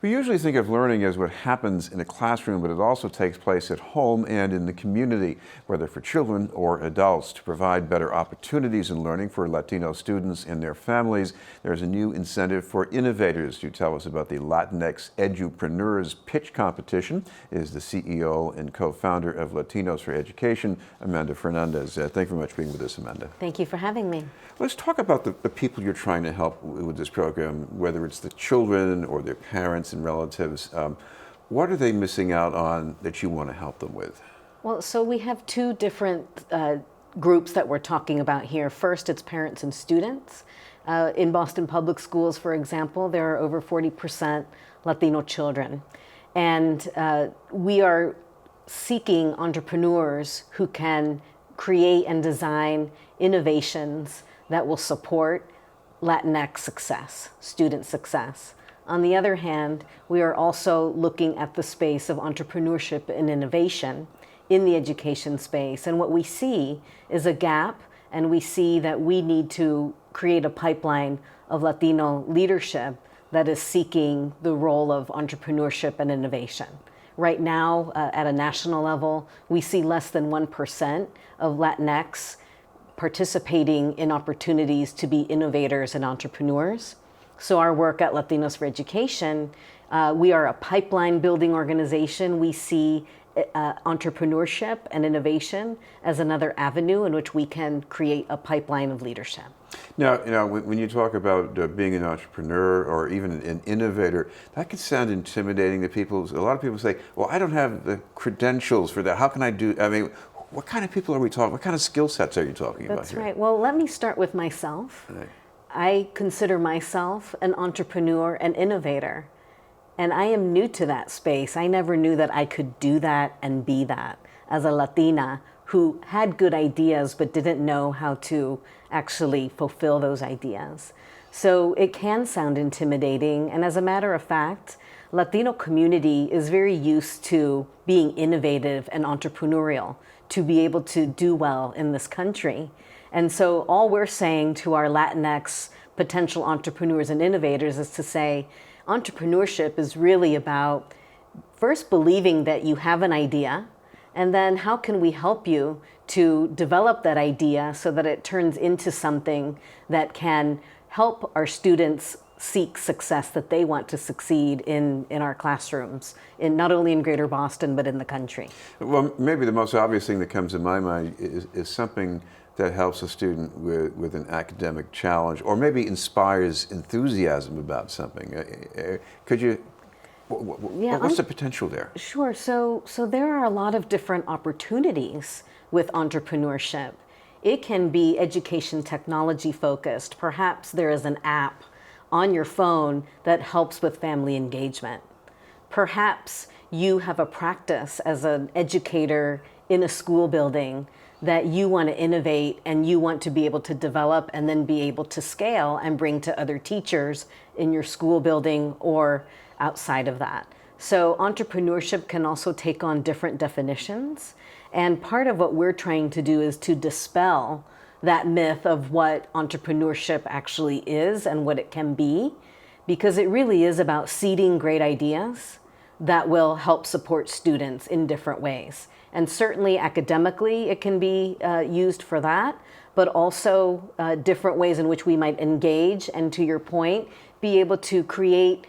We usually think of learning as what happens in a classroom, but it also takes place at home and in the community, whether for children or adults. To provide better opportunities in learning for Latino students and their families, there's a new incentive for Innovators. To tell us about the Latinx Edupreneurs Pitch Competition is the CEO and co-founder of Latinos for Education, Amanda Fernandez. Thank you very much for being with us, Amanda. Thank you for having me. Let's talk about the people you're trying to help with this program, whether it's the children or their parents and relatives. What are they missing out on that you want to help them with? Well, so we have two different groups that we're talking about here. First, it's parents and students. In Boston Public Schools, for example, there are over 40% Latino children. And we are seeking entrepreneurs who can create and design innovations that will support Latinx success, student success. On the other hand, we are also looking at the space of entrepreneurship and innovation in the education space. And what we see is a gap, and we see that we need to create a pipeline of Latino leadership that is seeking the role of entrepreneurship and innovation. Right now, at a national level, we see less than 1% of Latinx participating in opportunities to be innovators and entrepreneurs. So our work at Latinos for Education, we are a pipeline building organization. We see entrepreneurship and innovation as another avenue in which we can create a pipeline of leadership. Now, when you talk about being an entrepreneur or even an innovator, that could sound intimidating to people. A lot of people say, well, I don't have the credentials for that. How can I do, I mean, what kind of people are we talking? What kind of skill sets are you talking about here? That's right. Well, let me start with myself. Right. I consider myself an entrepreneur and innovator, and I am new to that space. I never knew that I could do that and be that as a Latina who had good ideas but didn't know how to actually fulfill those ideas. So it can sound intimidating, and as a matter of fact, Latino community is very used to being innovative and entrepreneurial to be able to do well in this country. And so all we're saying to our Latinx potential entrepreneurs and innovators is to say, entrepreneurship is really about first believing that you have an idea, and then how can we help you to develop that idea so that it turns into something that can help our students seek success that they want to succeed in our classrooms, in not only in Greater Boston, but in the country. Well, maybe the most obvious thing that comes to my mind is something that helps a student with an academic challenge, or maybe inspires enthusiasm about something. Could you, what's the potential there? Sure, so there are a lot of different opportunities with entrepreneurship. It can be education technology focused. Perhaps there is an app on your phone that helps with family engagement. Perhaps you have a practice as an educator in a school building that you want to innovate and you want to be able to develop and then be able to scale and bring to other teachers in your school building or outside of that. So entrepreneurship can also take on different definitions. And part of what we're trying to do is to dispel that myth of what entrepreneurship actually is and what it can be, because it really is about seeding great ideas that will help support students in different ways. And certainly academically, it can be used for that, but also different ways in which we might engage and, to your point, be able to create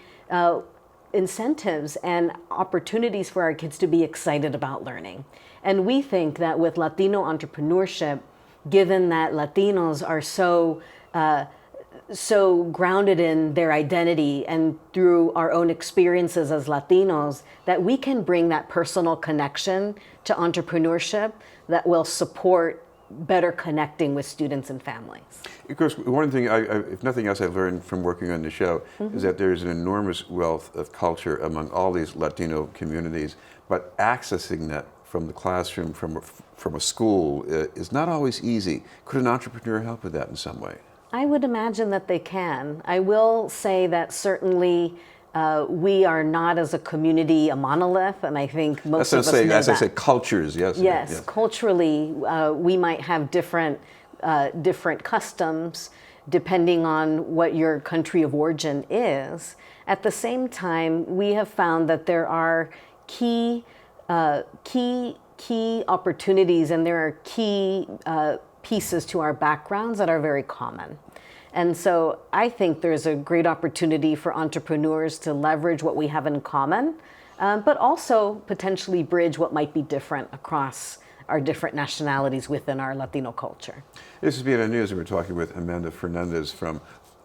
incentives and opportunities for our kids to be excited about learning. And we think that with Latino entrepreneurship, given that Latinos are so grounded in their identity and through our own experiences as Latinos, that we can bring that personal connection to entrepreneurship that will support better connecting with students and families. Of course, one thing, if nothing else, I've learned from working on the show is that there's an enormous wealth of culture among all these Latino communities, but accessing that from the classroom, from a school, is not always easy. Could an entrepreneur help with that in some way? I would imagine that they can. I will say that certainly we are not, as a community, a monolith, and I think most of us know that. As I say, cultures, yes. Yes, culturally, we might have different customs depending on what your country of origin is. At the same time, we have found that there are key opportunities, and there are key pieces to our backgrounds that are very common. And so I think there's a great opportunity for entrepreneurs to leverage what we have in common, but also potentially bridge what might be different across our different nationalities within our Latino culture. This is BNN News, and we're talking with Amanda Fernandez from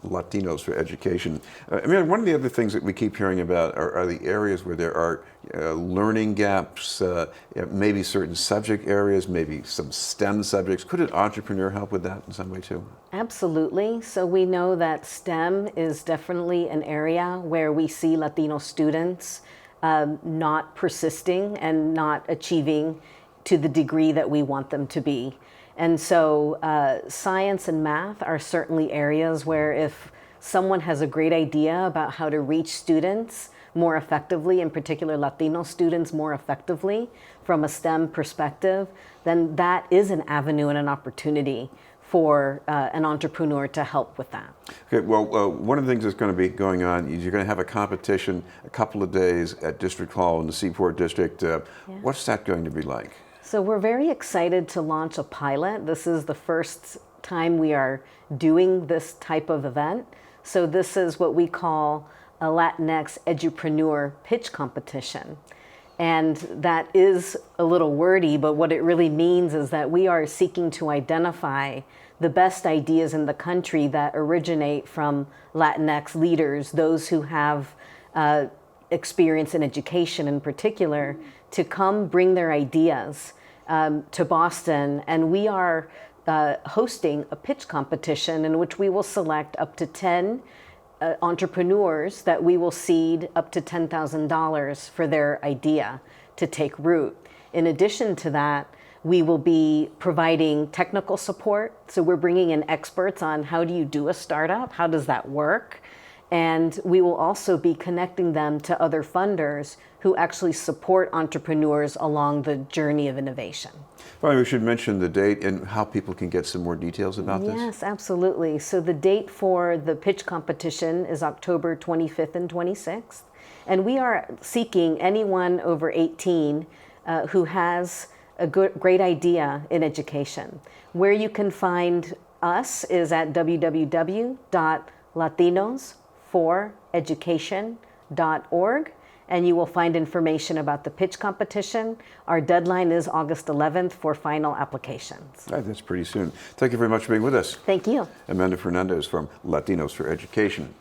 Latinos for Education. I mean, one of the other things that we keep hearing about are the areas where there are learning gaps, maybe certain subject areas, maybe some STEM subjects. Could an entrepreneur help with that in some way too? Absolutely. So we know that STEM is definitely an area where we see Latino students not persisting and not achieving to the degree that we want them to be. And so science and math are certainly areas where if someone has a great idea about how to reach students more effectively, in particular Latino students more effectively from a STEM perspective, then that is an avenue and an opportunity for an entrepreneur to help with that. Okay, well, one of the things that's going to be going on is you're going to have a competition a couple of days at District Hall in the Seaport District. What's that going to be like? So we're very excited to launch a pilot. This is the first time we are doing this type of event. So this is what we call a Latinx edupreneur pitch competition. And that is a little wordy, but what it really means is that we are seeking to identify the best ideas in the country that originate from Latinx leaders, those who have experience in education in particular, to come bring their ideas to Boston. And we are hosting a pitch competition in which we will select up to 10 entrepreneurs that we will seed up to $10,000 for their idea to take root. In addition to that, we will be providing technical support. So we're bringing in experts on how do you do a startup? How does that work? And we will also be connecting them to other funders who actually support entrepreneurs along the journey of innovation. Finally, we should mention the date and how people can get some more details about this. Yes, absolutely. So the date for the pitch competition is October 25th and 26th. And we are seeking anyone over 18 who has a great idea in education. Where you can find us is at www.latinosforeducation.org, and you will find information about the pitch competition. Our deadline is August 11th for final applications. All right, that's pretty soon. Thank you very much for being with us. Thank you. Amanda Fernandez from Latinos for Education.